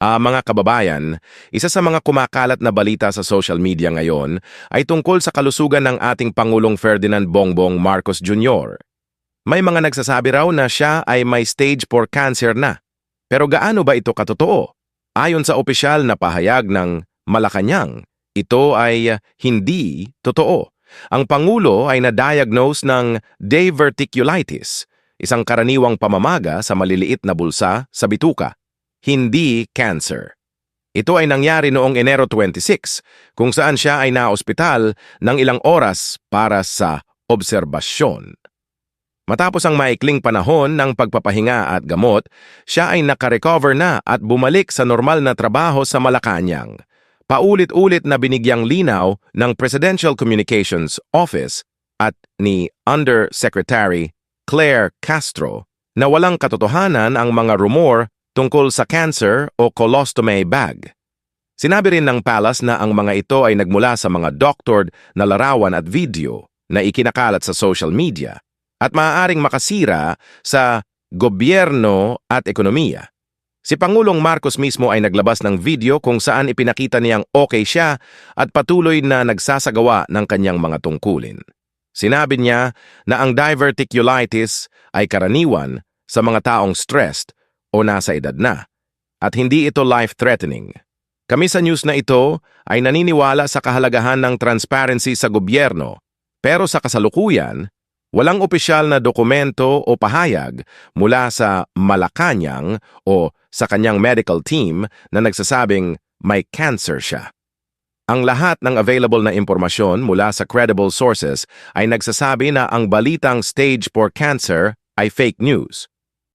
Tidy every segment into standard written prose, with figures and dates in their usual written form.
Mga kababayan, isa sa mga kumakalat na balita sa social media ngayon ay tungkol sa kalusugan ng ating Pangulong Ferdinand Bongbong Marcos Jr. May mga nagsasabi raw na siya ay may stage 4 cancer na. Pero gaano ba ito katotoo? Ayon sa opisyal na pahayag ng Malacanang, ito ay hindi totoo. Ang Pangulo ay na-diagnose ng diverticulitis, isang karaniwang pamamaga sa maliliit na bulsa sa bituka. Hindi cancer. Ito ay nangyari noong Enero 26, kung saan siya ay naospital ng ilang oras para sa obserbasyon. Matapos ang maikling panahon ng pagpapahinga at gamot, siya ay nakarecover na at bumalik sa normal na trabaho sa Malacanang. Paulit-ulit na binigyang linaw ng Presidential Communications Office at ni Undersecretary Claire Castro na walang katotohanan ang mga rumor tungkol sa cancer o colostomy bag. Sinabi rin ng Palace na ang mga ito ay nagmula sa mga doctored na larawan at video na ikinakalat sa social media at maaaring makasira sa gobyerno at ekonomiya. Si Pangulong Marcos mismo ay naglabas ng video kung saan ipinakita niyang okay siya at patuloy na nagsasagawa ng kanyang mga tungkulin. Sinabi niya na ang diverticulitis ay karaniwan sa mga taong stressed o nasa edad na, at hindi ito life-threatening. Kami sa news na ito ay naniniwala sa kahalagahan ng transparency sa gobyerno, pero sa kasalukuyan, walang opisyal na dokumento o pahayag mula sa Malacanang o sa kanyang medical team na nagsasabing may cancer siya. Ang lahat ng available na impormasyon mula sa credible sources ay nagsasabi na ang balitang stage 4 cancer ay fake news.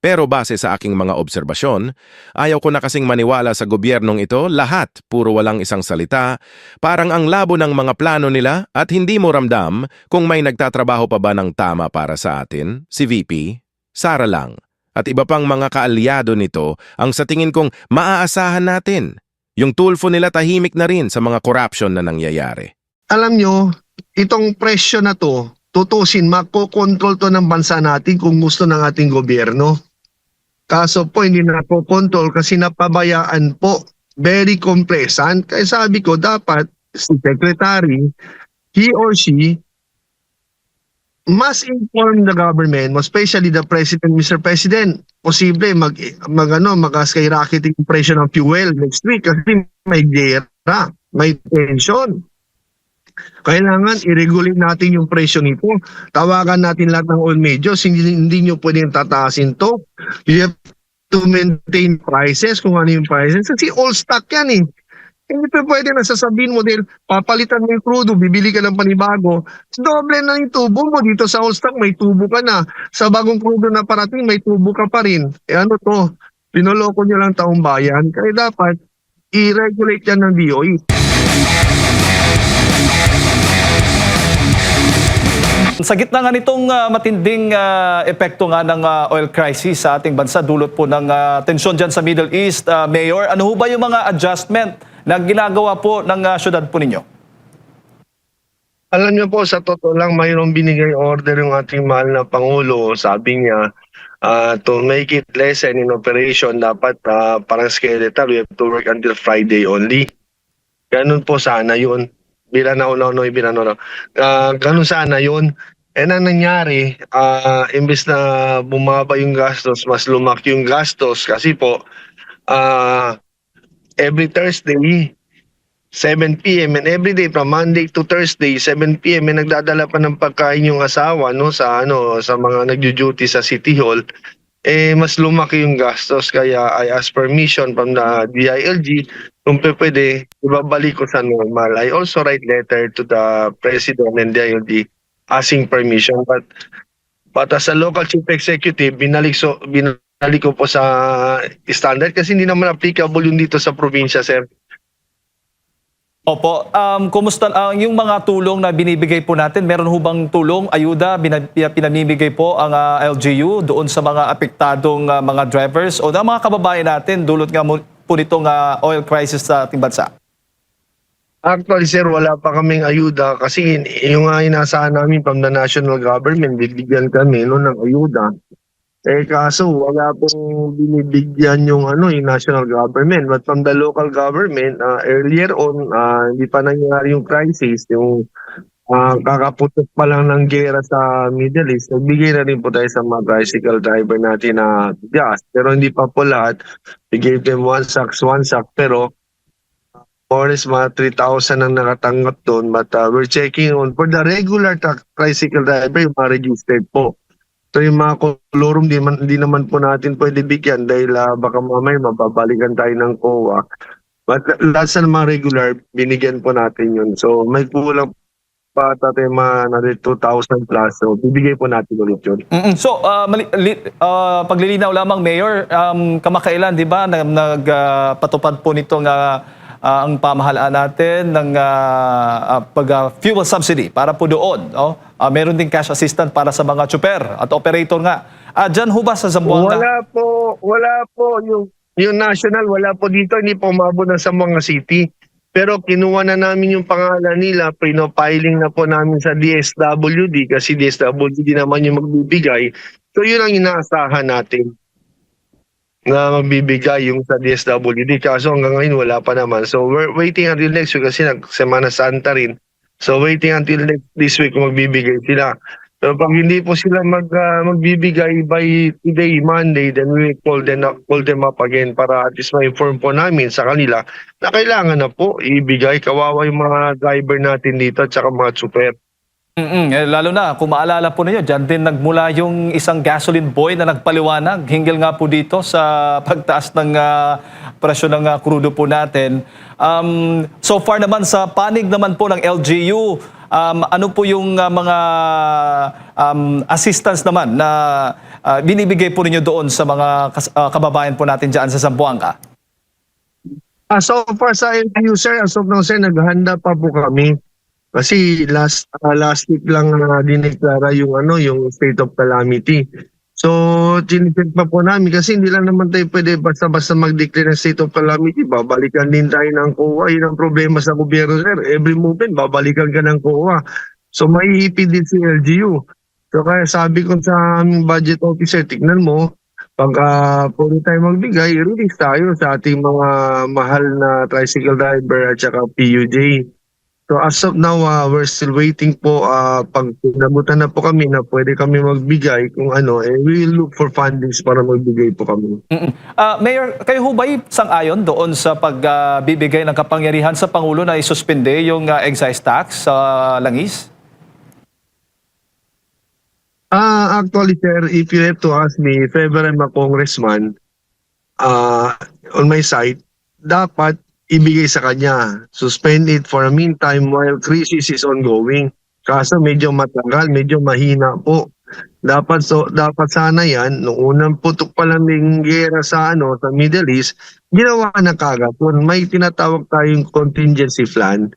Pero base sa aking mga obserbasyon, ayaw ko na kasing maniwala sa gobyernong ito, lahat puro walang isang salita, parang ang labo ng mga plano nila at hindi mo ramdam kung may nagtatrabaho pa ba ng tama para sa atin, si VP, Sara lang, at iba pang mga kaalyado nito ang sa tingin kong maaasahan natin. Yung tulfo nila tahimik na rin sa mga corruption na nangyayari. Alam nyo, itong presyo na to, tutusin, makokontrol to ng bansa natin kung gusto ng ating gobyerno. Kaso po, hindi na po control kasi napabayaan po. Very complacent. Kaya sabi ko, dapat si Secretary, he or she, must inform the government, especially the President, Mr. President, posible mag-skyrocket yung presyo ng fuel next week kasi may gera, may tension. Kailangan i-regulate natin yung presyo nito. Tawagan natin lahat ng oil majors. Hindi nyo pwedeng tataasin to. You have to maintain prices kung ano yung prices. Kasi all stock yan eh. Hindi pa pwede na sasabihin mo dahil papalitan mo yung crudo, bibili ka ng panibago. Doble na yung tubo mo. Dito sa all stock may tubo ka na. Sa bagong crudo na parating may tubo ka pa rin. Ano to? Pinoloko nyo lang taong bayan. Kaya dapat i-regulate yan ng DOE. Sa gitna nga nitong matinding epekto nga ng oil crisis sa ating bansa, dulot po ng tensyon dyan sa Middle East, Mayor, ano ho ba yung mga adjustment na ginagawa po ng syudad po ninyo? Alam niyo po, sa totoo lang, mayroong binigay order yung ating mahal na Pangulo. Sabi niya, to make it lessen in operation, dapat parang skeletal, we have to work until Friday only. Ganun po sana yun. Ganun sana yun. Ang nangyari, imbes na bumaba yung gastos, mas lumaki yung gastos kasi po, every Thursday, 7 p.m. and every day from Monday to Thursday, 7 p.m. may nagdadala pa ng pagkain yung asawa sa mga nagjo-duty sa City Hall. Mas lumaki yung gastos kaya I ask permission from the DILG kung pwede ibabalik ko sa normal. I also write letter to the President and DILG asking permission, but as a local chief executive binalik ko po sa standard kasi hindi naman applicable yun dito sa probinsya, sir. Opo, kumusta yung mga tulong na binibigay po natin? Meron ho bang tulong, ayuda, pinamimigay po ang LGU doon sa mga apektadong mga drivers o na mga kababayan natin dulot nga po nitong oil crisis sa ating bansa? Actually, sir, wala pa kaming ayuda kasi yung inaasahan namin from the national government, bibigyan kami ng ayuda. Kaso wala pong binibigyan yung yung national government. But from the local government, earlier on, hindi pa nangyari yung crisis, yung kakaputok pa lang ng gera sa Middle East, nagbigay na rin po tayo sa mga tricycle driver natin na gas. Pero hindi pa po lahat. We gave them one sack, pero more or less mga 3,000 ang nakatanggap doon. But we're checking on, for the regular tricycle driver, yung mga registered po. So yung mga kolorum, di naman po natin pwede bigyan dahil baka mamaya mababalikan tayo ng COA. But lahat sa mga regular, binigyan po natin yun. So may kulang pa tayo mga another 2,000 plus. So bibigay po natin ulit yun. So, paglilinaw lamang, Mayor, kamakailan, di ba, nagpatupad po nitong ang pamahalaan natin ng fuel subsidy para po doon. No? Meron din cash assistance para sa mga tsuper at operator nga. Diyan ho ba sa Zamboanga? Wala po. Yung national, wala po dito. Hindi po umabot na sa mga city. Pero kinuha na namin yung pangalan nila, pinopiling na po namin sa DSWD kasi DSWD naman yung magbibigay. So yun ang inaasahan natin na magbibigay yung sa DSWD. Kaso hanggang ngayon wala pa naman. So we're waiting until next week kasi Semana Santa rin. So waiting until this week kung magbibigay sila. Pero pag hindi po sila magbibigay by today, Monday, then we call them up again para at least ma-inform po namin sa kanila na kailangan na po ibigay. Kawawa yung mga driver natin dito at saka mga super. Lalo na, kung maalala po ninyo, dyan din nagmula yung isang gasoline boy na nagpaliwanag, hinggil nga po dito sa pagtaas ng presyo ng krudo po natin. So far naman, sa panig naman po ng LGU, ano po yung mga assistance naman na binibigay po ninyo doon sa mga kababayan po natin dyan sa Zamboanga? So far sa LGU, sir, as of now, sir, naghahanda pa po kami. Kasi last week lang dineklara yung state of calamity. So, chinecheck pa po namin kasi hindi lang naman tayo pwede basta-basta mag-declare ng state of calamity. Babalikan din tayo ng COA. Yun ang problema sa gobyerno, sir. Every movement, babalikan ka ng COA. So, mahihipid din si LGU. So, kaya sabi ko sa aming budget officer, tignan mo, pag pwede tayo magbigay, release tayo sa ating mga mahal na tricycle driver at saka PUJ. So as of now, we're still waiting po. Pag nabutan na po kami na pwede kami magbigay kung we will look for fundings para magbigay po kami. Mayor, kayo ho ba'y sang-ayon doon sa pagbibigay ng kapangyarihan sa Pangulo na isuspende yung excise tax sa langis? Actually, sir, if you have to ask me, if ever I'm a congressman, on my side, dapat ibigay sa kanya. Suspend it for a meantime while crisis is ongoing. Kaso medyo matagal, medyo mahina po. Dapat sana yan, nung unang putok pa lang ng gera sa Middle East, ginawa na kagad. May tinatawag tayong contingency plan.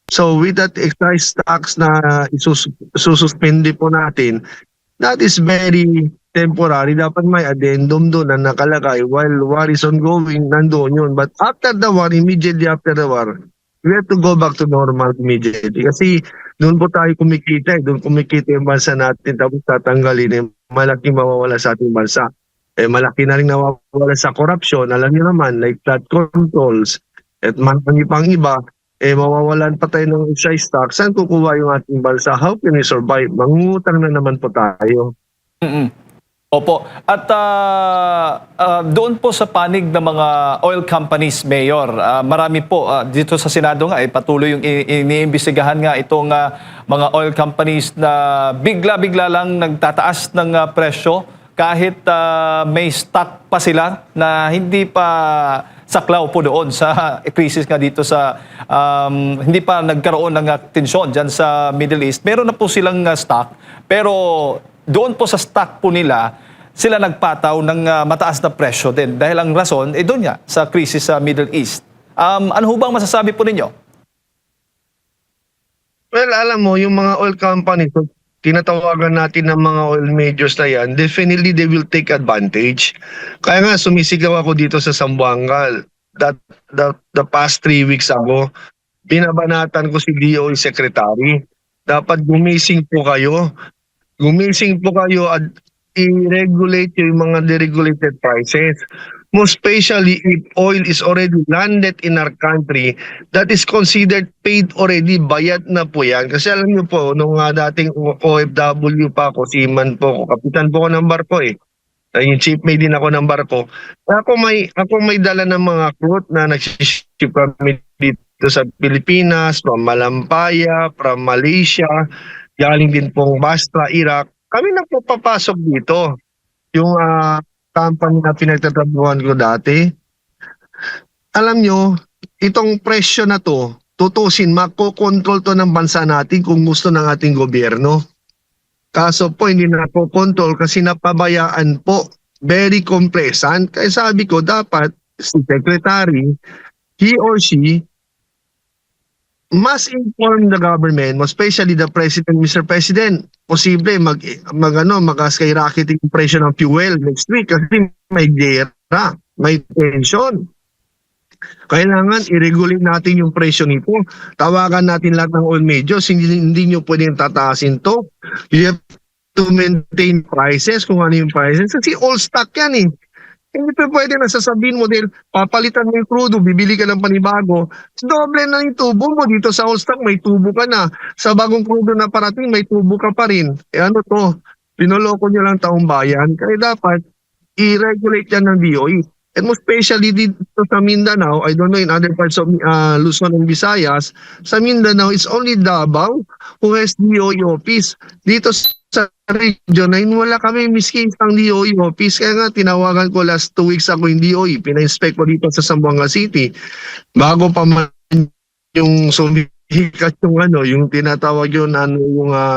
So with that excise tax na isususpende po natin, that is very temporary. Dapat may addendum doon na nakalagay while war is ongoing, nandoon yun. But after the war, immediately after the war, we have to go back to normal immediately. Kasi doon po tayo kumikita. Doon kumikita yung bansa natin tapos tatanggalin. Malaking mawawala sa ating bansa. Malaki na rin nawawala sa corruption. Alam niyo naman, like flood controls at marami pang iba, mawawalan pa tayo ng excise tax. Saan kukuha yung ating bansa? How can we survive? Mangungutang na naman po tayo. Opo. At doon po sa panig ng mga oil companies, Mayor, marami po dito sa Senado nga patuloy yung iniimbestigahan nga itong mga oil companies na bigla-bigla lang nagtataas ng presyo kahit may stock pa sila na hindi pa saklaw po doon sa krisis nga dito sa hindi pa nagkaroon ng tensyon dyan sa Middle East. Meron na po silang stock pero doon po sa stock po nila, sila nagpataw ng mataas na presyo din. Dahil ang rason, doon nga, sa krisis sa Middle East. Ano ho bang masasabi po ninyo? Well, alam mo, yung mga oil companies, tinatawagan natin ng mga oil majors na yan, definitely they will take advantage. Kaya nga, sumisigaw ako dito sa Zamboanga. The past 3 weeks ago, binabanatan ko si DOE Secretary. Dapat gumising po kayo. Gumising po kayo at i-regulate yung mga deregulated prices. Most especially if oil is already landed in our country, that is considered paid already, bayad na po yan. Kasi alam niyo po, nung dating OFW pa ako, seaman po ako, kapitan po ako ng barko eh. Yung chief mate din ako ng barko. Ako may dala ng mga crew na nagsiship kami dito sa Pilipinas, from Malampaya, from Malaysia, galing din pong Basra, Iraq. Kami na po papasok dito. Yung company na pinagtatrabuhan ko dati. Alam nyo, itong presyo na to, tutusin, makokontrol to ng bansa natin kung gusto ng ating gobyerno. Kaso po, hindi na po control kasi napabayaan po. Very complacent. Kaya sabi ko, dapat si Secretary, he or she, must inform the government, especially the President, Mr. President, posible mag-skyrocket yung presyo ng fuel next week kasi may gera, may tension. Kailangan i-regulate natin yung presyo nito. Tawagan natin lahat ng oil majors, hindi nyo pwedeng tataasin to. You have to maintain prices, kung ano yung prices. Kasi all stock yan eh. Hindi pa pwede na sasabihin mo dahil papalitan mo yung crudo, bibili ka ng panibago. Doble na yung tubo mo. Dito sa all stock, may tubo ka na. Sa bagong crudo na parating, may tubo ka pa rin. Eh ano to? Pinoloko nyo lang taong bayan. Kaya dapat i-regulate yan ng DOE. And most especially dito sa Mindanao, I don't know in other parts of Luzon and Visayas, sa Mindanao, it's only Davao who has DOE office. Dito sa region 9, wala kami miski isang DOE office. Kaya nga, tinawagan ko last 2 weeks ako yung DOE. Pina-inspect ko dito sa Zamboanga City. Bago pa man yung sumikat yung tinatawag yung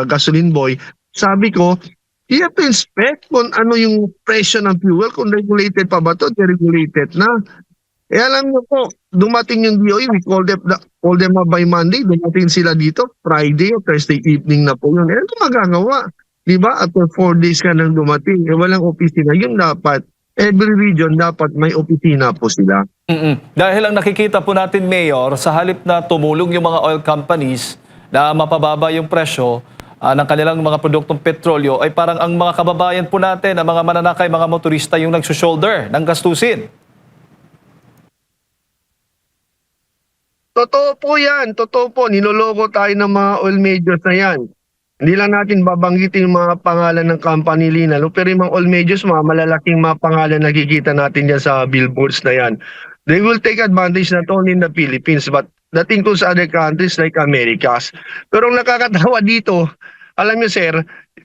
gasoline boy. Sabi ko, you have to inspect kung ano yung presyo ng fuel, kung regulated pa ba ito, deregulated na. Eh alam niyo po, dumating yung DOE, we call them up by Monday, dumating sila dito, Friday o Thursday evening na po yun. Eh ano magagawa? Diba? After 4 days ka nang dumating, eh walang opisina. Yung dapat, every region dapat may opisina po sila. Dahil ang nakikita po natin, Mayor, sa halip na tumulong yung mga oil companies na mapababa yung presyo, ng kanilang mga produktong petrolyo ay parang ang mga kababayan po natin, ang mga mananakay, mga motorista yung nagsushoulder ng gastusin. Totoo po yan, totoo po. Niloloko tayo ng mga oil majors na yan. Hindi lang natin babanggitin yung mga pangalan ng company linalo, pero yung mga oil majors, mga malalaking mga pangalan nakikita natin dyan sa billboards na yan. They will take advantage not only in the Philippines, but that includes other countries like Americas. Pero ang nakakatawa dito, alam niyo sir,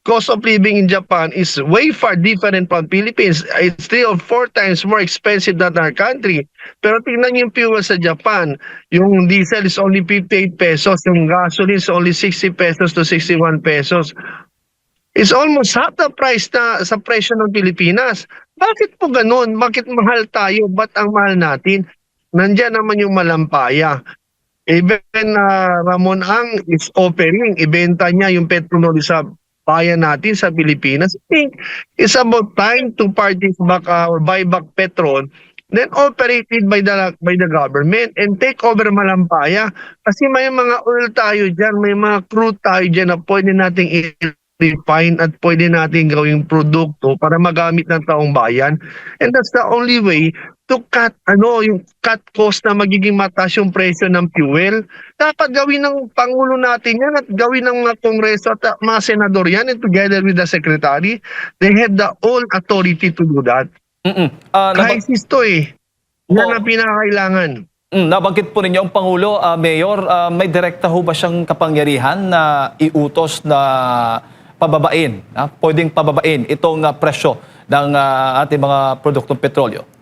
cost of living in Japan is way far different from Philippines. It's 3 or 4 times more expensive than our country. Pero tingnan niyo yung fuel sa Japan. Yung diesel is only 58 pesos. Yung gasoline is only 60 pesos to 61 pesos. It's almost half the price na sa presyo ng Pilipinas. Bakit po ganun? Bakit mahal tayo? Ba't ang mahal natin? Nandiyan naman yung Malampaya. Even Ramon Ang is offering, ibenta niya yung petrol sa bayan natin sa Pilipinas. I think it's about time to purchase back or buy back petrol, then operated by the government and take over Malampaya. Kasi may mga oil tayo dyan, may mga crude tayo dyan na pwede nating i-refine at pwede nating gawing produkto para magamit ng taong bayan. And that's the only way to cut yung cut cost na magiging mataas yung presyo ng fuel. Dapat gawin ng Pangulo natin yan at gawin ng mga Kongreso at mga Senador yan, and together with the Secretary, they have the all authority to do that. Crisis to eh. Yan ang pinakailangan. Nabanggit po ninyo ang Pangulo, Mayor, may direkta ho ba siyang kapangyarihan na iutos na pababain, pwedeng pababain itong presyo ng ating mga produktong petrolyo?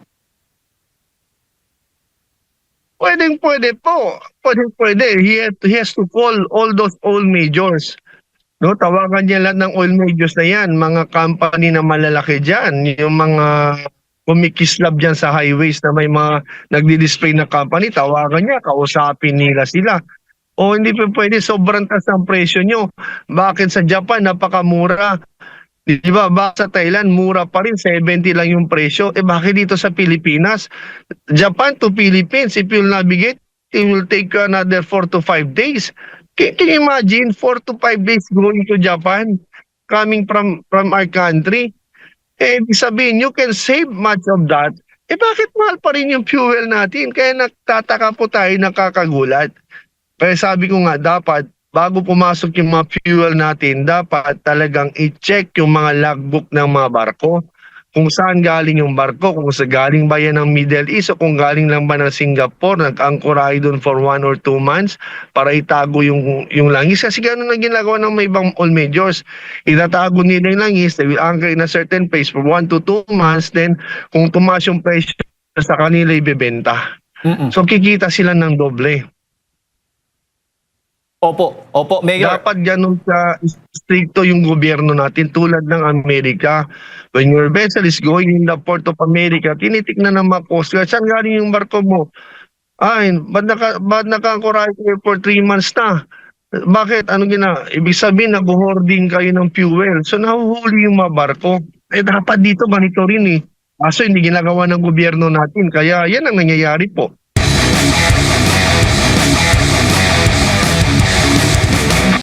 Pwede po. Pwede. He has to call all those oil majors. No, tawagan niya lahat ng oil majors na yan, mga company na malalaki dyan, yung mga kumikislab dyan sa highways na may mga nagdi-display na company, tawagan niya, kausapin nila sila. O hindi pa pwede, sobrang taas ang presyo nyo. Bakit sa Japan, napakamura? Di ba? Sa Thailand, mura pa rin, 70 lang yung presyo. Eh bakit dito sa Pilipinas? Japan to Philippines, if you'll navigate, it will take another 4 to 5 days. Can you imagine 4 to 5 days going to Japan, coming from our country? ibig sabihin, you can save much of that. Bakit mahal pa rin yung fuel natin? Kaya nagtataka po tayo, nakakagulat. Kaya sabi ko nga, dapat, bago pumasok yung mga fuel natin, dapat talagang i-check yung mga logbook ng mga barko. Kung saan galing yung barko, kung sa galing ba yan ng Middle East o kung galing lang ba ng Singapore, nag-angkorahe doon for 1 or 2 months para itago yung langis. Kasi gano'n ang ginagawa ng may ibang oil majors. Itatago nila yung langis, they will anchor in a certain place for 1 to 2 months, then kung tumaas yung presyo sa kanila, ibebenta. So kikita sila ng doble. Opo, Mayor. Dapat ganun sa stricto yung gobyerno natin tulad ng Amerika. When your vessel is going in the port of America, tinitignan ng mga Coast Guard, saan galing yung barko mo? Ay, ba't naka-anchorage kayo for 3 months na? Bakit? Ibig sabihin, nag-hoarding kayo ng fuel. So, nahuhuli yung mga barko. Dapat dito monitorin eh. Kaso hindi ginagawa ng gobyerno natin. Kaya yan ang nangyayari po.